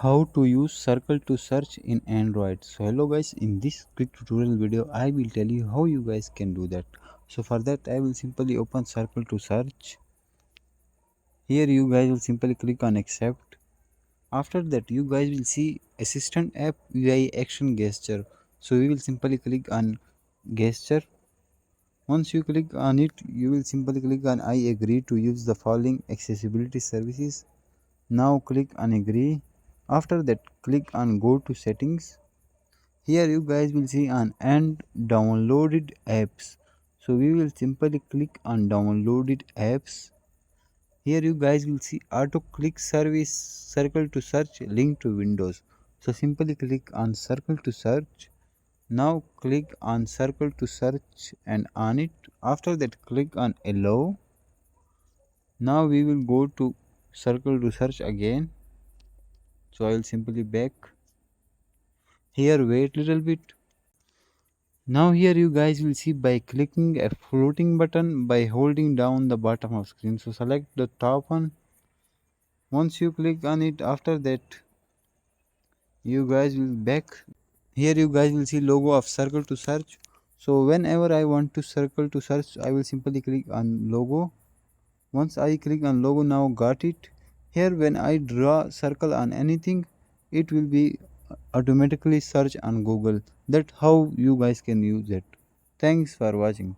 How to use circle to search in Android. So hello guys, in this quick tutorial video I will tell you how you guys can do that. So for that I will simply open circle to search. Here you guys will simply click on accept. After that you guys will see assistant app UI action gesture. So we will simply click on gesture. Once you click on it, you will simply click on I agree to use the following accessibility services. Now click on agree. After that click on go to settings. Here you guys will see on and downloaded apps. So we will simply click on downloaded apps. Here you guys will see auto click service circle to search link to Windows. So simply click on circle to search. Now click on circle to search and on it. After that click on allow. Now we will go to circle to search again. So I will simply back. Here wait little bit. Now here you guys will see by clicking a floating button by holding down the bottom of screen. So select the top one. Once you click on it, after that you guys will back. Here you guys will see logo of circle to search. So whenever I want to circle to search, I will simply click on logo. Once I click on logo, now got it. Here when I draw circle on anything, it will be automatically search on Google. That's how you guys can use it. Thanks for watching.